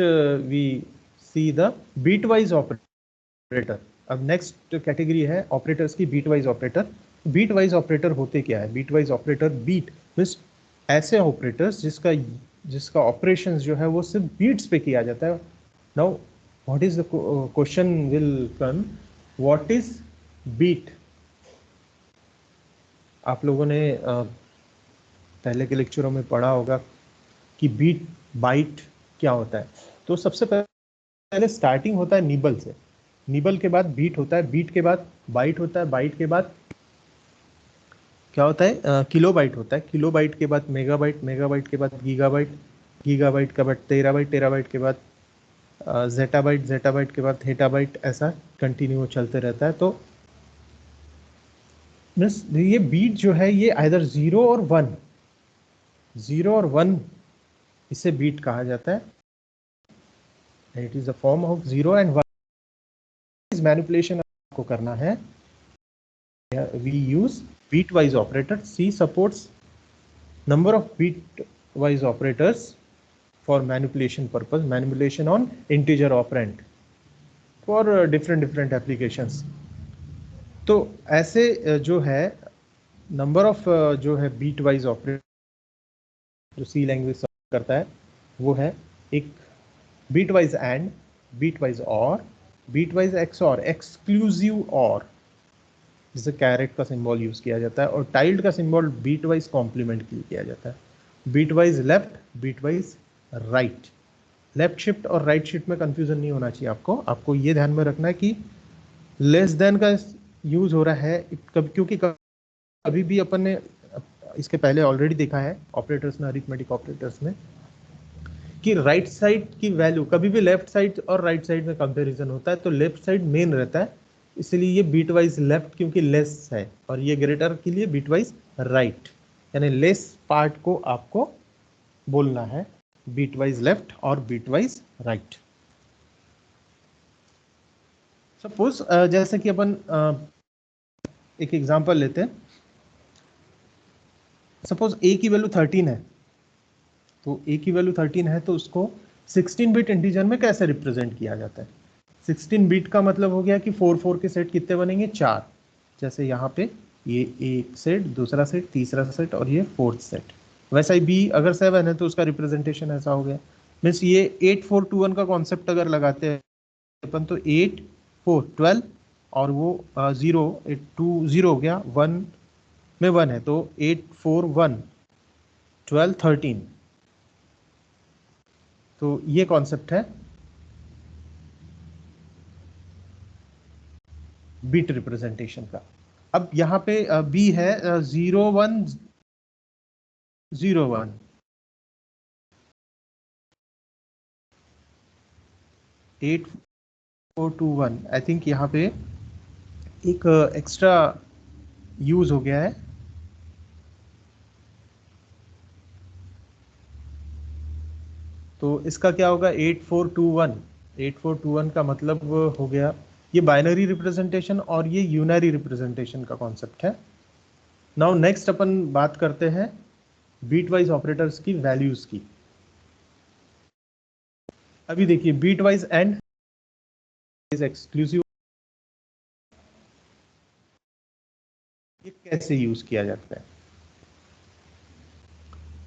We see the bitwise operator. अब next category है operators की bitwise operator. Bitwise operator होते क्या है? Bitwise operator, bit means ऐसे ऑपरेटर्स जिसका ऑपरेशन जो है वो सिर्फ बीट्स पे किया जाता है। Now what is the question will come, what is bit? आप लोगों ने पहले के लेक्चरों में पढ़ा होगा कि बीट बाइट क्या होता है। तो सबसे पहले स्टार्टिंग होता है निबल से, निबल के बाद बीट होता है, बीट के बाद बाइट होता है, बाइट के बाद क्या होता है? किलोबाइट होता है, किलोबाइट के बाद मेगाबाइट, मेगाबाइट के बाद गीगाबाइट, गीगाबाइट के बाद टेराबाइट, टेराबाइट के बाद जेटाबाइट, जेटाबाइट के बाद थेटाबाइट, ऐसा कंटिन्यू चलते रहता है। तो मीन्स ये बीट जो है ये आइदर 0 और 1, 0 और 1 इसे बीट कहा जाता है। It is a form of 0 and 1। इस मैनिपुलेशन आपको करना है, we use bitwise operator. C supports number of bitwise operators for manipulation purpose, manipulation on integer operand for different applications. तो ऐसे जो है नंबर ऑफ जो है bitwise ऑपरेटर जो C लैंग्वेज करता है वो है एक bitwise AND, bitwise OR, bitwise XOR, exclusive OR जिसे कैरेट का सिंबल यूज किया जाता है, और टाइल्ड का सिंबल बीट वाइज कॉम्प्लीमेंट के लिए किया जाता है। Bitwise left, bitwise right. Left shift और राइट शिफ्ट में कंफ्यूजन नहीं होना चाहिए आपको ये ध्यान में रखना है कि लेस देन का यूज हो रहा है क्योंकि कभी भी अपन ने इसके पहले ऑलरेडी देखा है ऑपरेटर्स में, अरिथमेटिक ऑपरेटर्स में, कि राइट साइड की वैल्यू कभी भी लेफ्ट साइड और राइट साइड में कंपैरिजन होता है तो लेफ्ट साइड मेन रहता है, इसलिए ये बीट वाइज लेफ्ट क्योंकि लेस है, और ये ग्रेटर के लिए बीट वाइज राइट, यानी लेस पार्ट को आपको बोलना है बीट वाइज लेफ्ट और बीट वाइज राइट। सपोज जैसे कि अपन एक एग्जांपल लेते हैं। सपोज a की वैल्यू 13 है, तो a की वैल्यू 13 है तो उसको 16 बिट इंटीजर में कैसे रिप्रेजेंट किया जाता है? 16 बिट का मतलब हो गया कि 4 4 के सेट कितने बनेंगे? 4। जैसे यहाँ पे ये एक सेट, दूसरा सेट, तीसरा सेट और ये फोर्थ सेट। वैसा ही बी अगर 7 है तो उसका रिप्रेजेंटेशन ऐसा हो गया। मीन्स ये 8 4 2 1 का कॉन्सेप्ट अगर लगाते हैं अपन तो 8 4 12 और वो 0 8 2 0 हो गया, 1 में 1 है तो 8 4 1 12 13। तो ये कॉन्सेप्ट है बिट रिप्रेजेंटेशन का। अब यहाँ पे बी है 0 1 0 1, 8 4 2 1। आई थिंक यहाँ पे एक एक्स्ट्रा यूज हो गया है, तो इसका क्या होगा? 8 4 2 1, 8 4 2 1 का मतलब हो गया ये बाइनरी रिप्रेजेंटेशन और ये यूनरी रिप्रेजेंटेशन का कॉन्सेप्ट है। नाउ नेक्स्ट अपन बात करते हैं बीट वाइज ऑपरेटर्स की वैल्यूज की। अभी देखिए bitwise and is exclusive, ये कैसे यूज किया जाता है?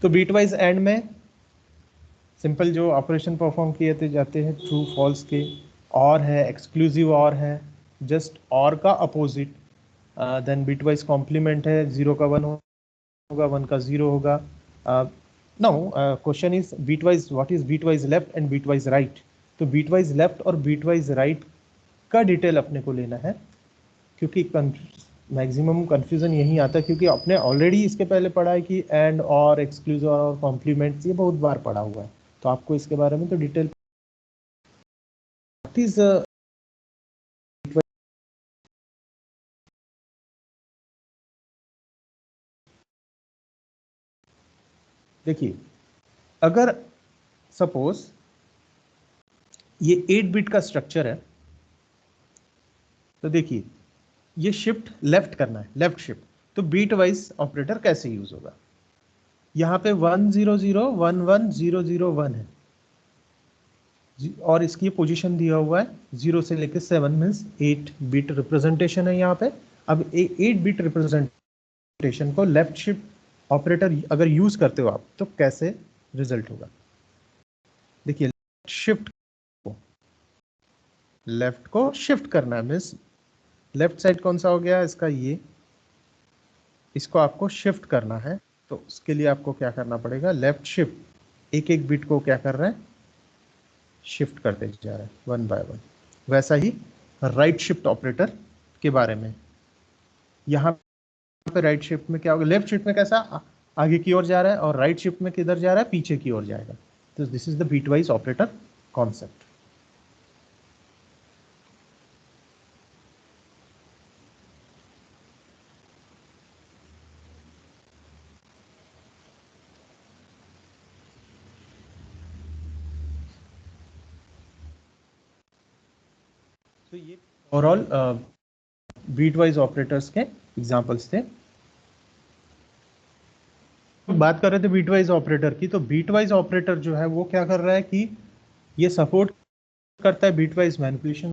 तो बीट वाइज एंड में सिंपल जो ऑपरेशन परफॉर्म किए जाते हैं ट्रू फॉल्स के, और है एक्सक्लूसिव, और है जस्ट और का opposite, then bitwise complement है, 0 का 1 होगा, 1 का 0 होगा। Now question is bitwise, what is bitwise left and bitwise right? तो बीट वाइज लेफ्ट और बीट वाइज राइट का डिटेल अपने को लेना है, क्योंकि मैक्सिमम कंफ्यूजन यही आता है क्योंकि आपने ऑलरेडी इसके पहले पढ़ा है कि एंड और एक्सक्लूसिव और कॉम्प्लीमेंट्स ये बहुत बार पढ़ा हुआ है, तो आपको इसके बारे में तो डिटेल इज देखिए अगर सपोज ये 8 बिट का स्ट्रक्चर है तो देखिए ये शिफ्ट लेफ्ट करना है, लेफ्ट शिफ्ट, तो बीट वाइज ऑपरेटर कैसे यूज होगा? यहाँ पे 1 0 0 1 1 0 0 1 है, और इसकी पोजीशन दिया हुआ है 0 से लेकर 7 मीन्स 8 बिट रिप्रेजेंटेशन है यहाँ पे। अब 8 बिट रिप्रेजेंटेशन को लेफ्ट शिफ्ट ऑपरेटर अगर यूज करते हो आप तो कैसे रिजल्ट होगा। देखिए लेफ्ट को शिफ्ट करना है मीन्स लेफ्ट साइड कौन सा हो गया इसका, ये इसको आपको शिफ्ट करना है। तो उसके लिए आपको क्या करना पड़ेगा, लेफ्ट शिफ्ट एक एक बिट को क्या कर रहा है, शिफ्ट करते जा रहा है वन बाय वन। वैसा ही राइट शिफ्ट ऑपरेटर के बारे में, यहाँ पे राइट शिफ्ट में क्या होगा, लेफ्ट शिफ्ट में कैसा आगे की ओर जा रहा है और राइट शिफ्ट में किधर जा रहा है, पीछे की ओर जाएगा। तो this is the bitwise operator concept. तो ये ओवरऑल बीट वाइज ऑपरेटर्स के एग्जांपल्स थे। बात कर रहे थे बीट वाइज ऑपरेटर की, तो बीट वाइज ऑपरेटर जो है वो क्या कर रहा है कि ये सपोर्ट करता है बीट वाइज मैनिपुलेशन,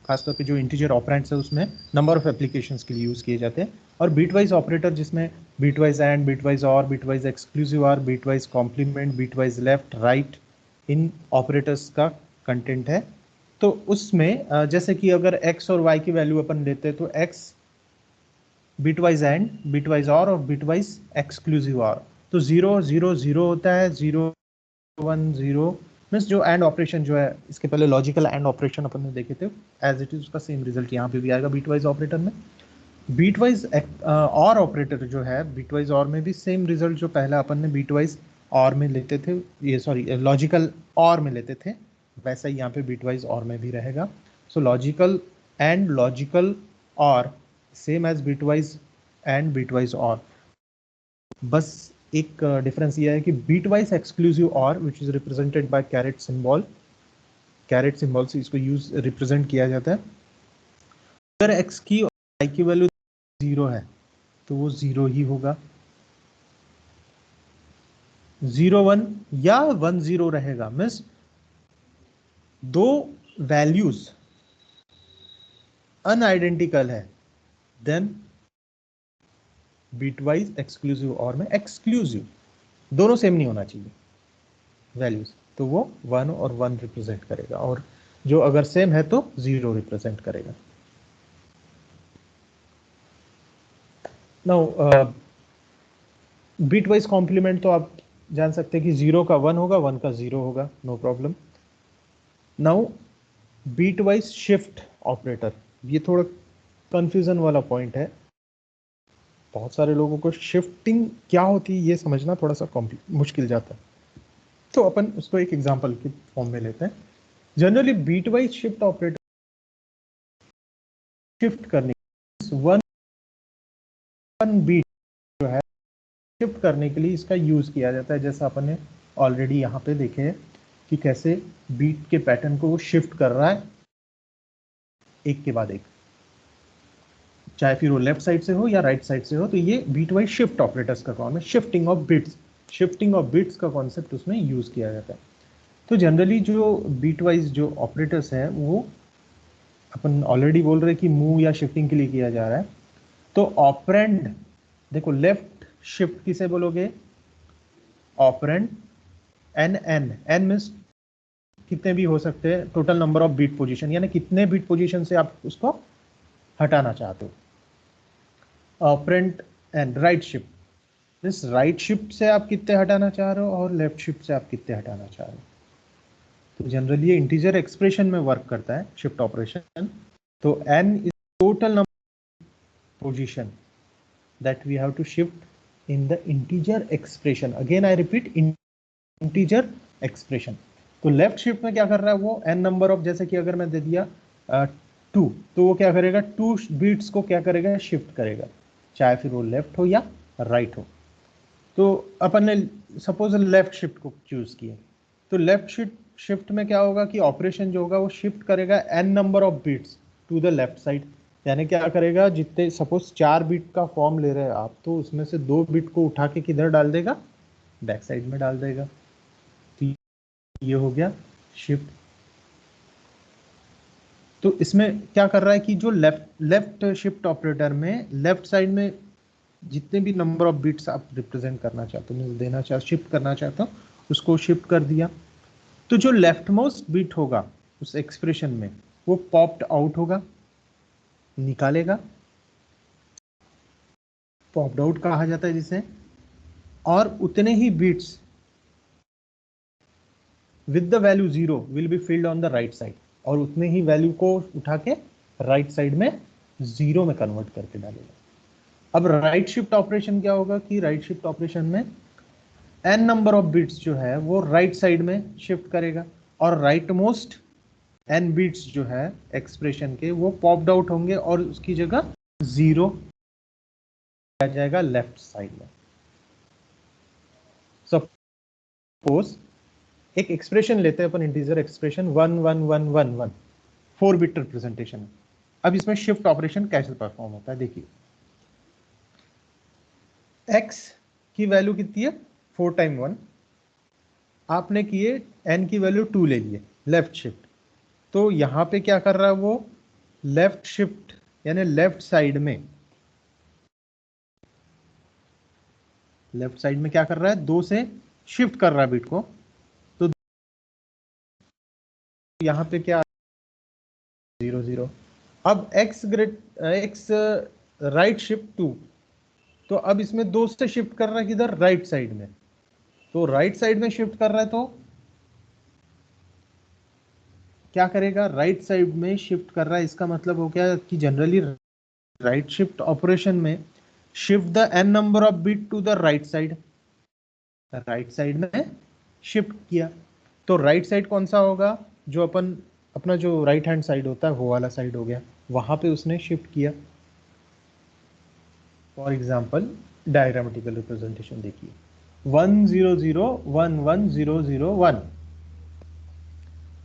खासतौर पे जो इंटीजर ऑपरेंड्स है उसमें नंबर ऑफ एप्लीकेशंस के लिए यूज किए जाते हैं। और बीट वाइज ऑपरेटर जिसमें bitwise and, bitwise or, bitwise exclusive or, bitwise complement, bitwise left right, इन ऑपरेटर्स का कंटेंट है। तो उसमें जैसे कि अगर x और y की वैल्यू अपन लेते हैं तो x बिटवाइज एंड, बिटवाइज और बिटवाइज एक्सक्लूसिव और, तो 0 0 0 होता है, 0 1 0 मीन्स जो एंड ऑपरेशन जो है, इसके पहले लॉजिकल एंड ऑपरेशन अपन ने देखे थे, एज इट इज उसका सेम रिजल्ट यहाँ पे भी आएगा बीटवाइज ऑपरेटर में। बीटवाइज और ऑपरेटर जो है, बीटवाइज और में भी सेम रिजल्ट जो पहला अपन ने बीटवाइज और में लेते थे, ये सॉरी लॉजिकल और में लेते थे, वैसा ही यहाँ पे बीटवाइज और में भी रहेगा। So logical and logical or same as bitwise and bitwise or, बस एक डिफरेंस ये है कि बिटवाइज एक्सक्लूसिव और which is represented by carat symbol, carat symbol से इसको यूज रिप्रेजेंट किया जाता है। अगर x की y की वैल्यू 0 है तो वो 0 ही होगा, 0 1 या 1 0 रहेगा, मीन्स दो वैल्यूज अनआइडेंटिकल है देन बिटवाइज एक्सक्लूसिव और में एक्सक्लूसिव दोनों सेम नहीं होना चाहिए वैल्यूज, तो वो 1 और 1 रिप्रेजेंट करेगा, और जो अगर सेम है तो 0 रिप्रेजेंट करेगा। नाउ बिटवाइज कॉम्प्लीमेंट तो आप जान सकते हैं कि 0 का 1 होगा, 1 का 0 होगा, no problem. Now bitwise shift operator, ये थोड़ा कंफ्यूजन वाला पॉइंट है, बहुत सारे लोगों को शिफ्टिंग क्या होती है ये समझना थोड़ा सा मुश्किल जाता है, तो अपन उसको एक एग्जांपल के फॉर्म में लेते हैं। Generally bitwise shift operator shift करने, वन बीट जो है शिफ्ट करने के लिए इसका यूज किया जाता है, जैसा अपन ने ऑलरेडी यहाँ पे देखे हैं कि कैसे बीट के पैटर्न को वो शिफ्ट कर रहा है एक के बाद एक, चाहे फिर वो लेफ्ट साइड से हो या राइट साइड से हो। तो ये बीट वाइज शिफ्ट ऑपरेटर्स का काम है, shifting of bits, shifting of bits का कॉन्सेप्ट उसमें यूज किया जाता है। तो जनरली जो बीट वाइज जो ऑपरेटर्स है वो अपन ऑलरेडी बोल रहे हैं कि मूव या शिफ्टिंग के लिए किया जा रहा है। तो ऑपरेंड देखो, लेफ्ट शिफ्ट किसे बोलोगे, operand n, n n means कितने भी हो सकते हैं, total number of bit position, यानी कितने बीट पोजीशन से आप उसको हटाना चाहते हो। Operand and right shift means right shift से आप कितने हटाना चाह रहे हो और लेफ्ट शिफ्ट से आप कितने हटाना चाह रहे हो। तो जनरली ये इंटीजर एक्सप्रेशन में वर्क करता है शिफ्ट ऑपरेशन। तो n is total number position that we have to shift in the integer expression, again I repeat integer expression. तो लेफ्ट शिफ्ट में क्या कर रहा है वो n नंबर ऑफ, जैसे कि अगर मैं दे दिया 2, तो वो क्या करेगा, 2 बीट्स को क्या करेगा, शिफ्ट करेगा, चाहे फिर वो लेफ्ट हो या राइट हो। तो अपन ने सपोज लेफ्ट शिफ्ट को चूज किया, तो लेफ्ट शिफ्ट में क्या होगा कि ऑपरेशन जो होगा वो शिफ्ट करेगा n number of bits to the left side, यानी क्या करेगा, जितने सपोज 4 बिट का फॉर्म ले रहे हैं आप, तो उसमें से 2 बिट को उठा के किधर डाल देगा, बैक साइड में डाल देगा। तो ये हो गया शिफ्ट। तो इसमें क्या कर रहा है कि जो लेफ्ट शिफ्ट ऑपरेटर में लेफ्ट साइड में जितने भी नंबर ऑफ बिट्स आप रिप्रेजेंट करना चाहते हो, देना चाहते, शिफ्ट करना चाहता हूँ, उसको शिफ्ट कर दिया। तो जो लेफ्ट मोस्ट बिट होगा उस एक्सप्रेशन में वो पॉप्ड आउट होगा, निकालेगा, पॉप्ड आउट कहा जाता है जिसे। और उतने ही bits with the value 0 will be filled on the right side, और उतने ही वैल्यू को उठा के राइट साइड में 0 में कन्वर्ट करके डालेगा। अब राइट शिफ्ट ऑपरेशन क्या होगा कि राइट शिफ्ट ऑपरेशन में n नंबर ऑफ बिट्स जो है वो राइट साइड में शिफ्ट करेगा, और राइट मोस्ट n बिट्स जो है एक्सप्रेशन के वो पॉप्ड आउट होंगे और उसकी जगह 0 आ जाएगा लेफ्ट साइड में। सपोज एक एक्सप्रेशन लेते हैं अपन, इंटीजर एक्सप्रेशन 11111, 4 बिट रिप्रेजेंटेशन। अब इसमें शिफ्ट ऑपरेशन कैसे परफॉर्म होता है देखिए। x की वैल्यू कितनी है 4 टाइम 1, आपने किए n की वैल्यू 2 ले लिए लेफ्ट शिफ्ट। तो यहां पे क्या कर रहा है वो लेफ्ट शिफ्ट यानी लेफ्ट साइड में क्या कर रहा है 2 से शिफ्ट कर रहा है बिट को। तो यहां पे क्या 0 0। अब x राइट शिफ्ट 2, तो अब इसमें 2 से शिफ्ट कर रहा है किधर राइट साइड में। तो राइट साइड में शिफ्ट कर रहा है तो क्या करेगा राइट साइड में शिफ्ट कर रहा है, इसका मतलब हो गया कि जनरली राइट शिफ्ट ऑपरेशन में shift the n number of bit to the right side, right side में शिफ्ट किया। तो राइट साइड कौन सा होगा, जो अपना जो राइट हैंड साइड होता है वो वाला साइड हो गया, वहां पे उसने शिफ्ट किया। फॉर एग्जाम्पल डायग्रामेटिकल रिप्रेजेंटेशन देखिए 1 0 0 1 1 0 0 1।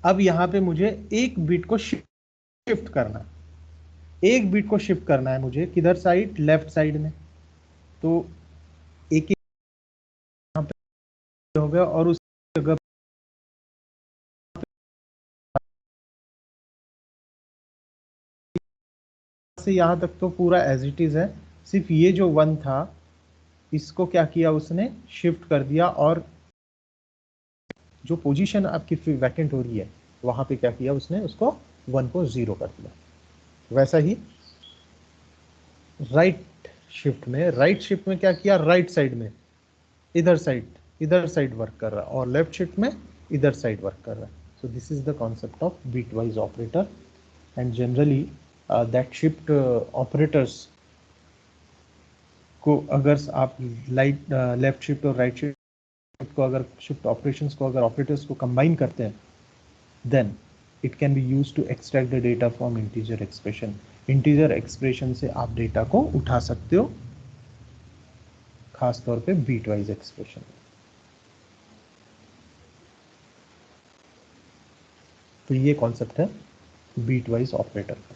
अब यहां पे मुझे एक बिट को शिफ्ट करना, एक बिट को शिफ्ट करना है मुझे किधर साइड लेफ्ट साइड में। तो एक यहां पे हो गया और उस जगह से यहां तक तो पूरा एज इट इज है, सिर्फ ये जो 1 था इसको क्या किया उसने शिफ्ट कर दिया, और जो पोजीशन आपकी वैकेंट हो रही है वहां पे क्या किया उसने उसको 1 को 0 कर दिया। वैसा ही राइट शिफ्ट में क्या किया राइट साइड में इधर साइड वर्क कर रहा है, और लेफ्ट शिफ्ट में इधर साइड वर्क कर रहा है। So this is the concept of bitwise operator. And generally that shift operators को अगर आप लेफ्ट शिफ्ट और राइट शिफ्ट को अगर शिफ्ट ऑपरेशंस को अगर ऑपरेटर्स को कंबाइन करते हैं then it can be used to extract the data from integer expression. integer expression से आप डेटा को उठा सकते हो, खास तौर पे बीट वाइज एक्सप्रेशन। तो ये कॉन्सेप्ट है बीट वाइज ऑपरेटर का।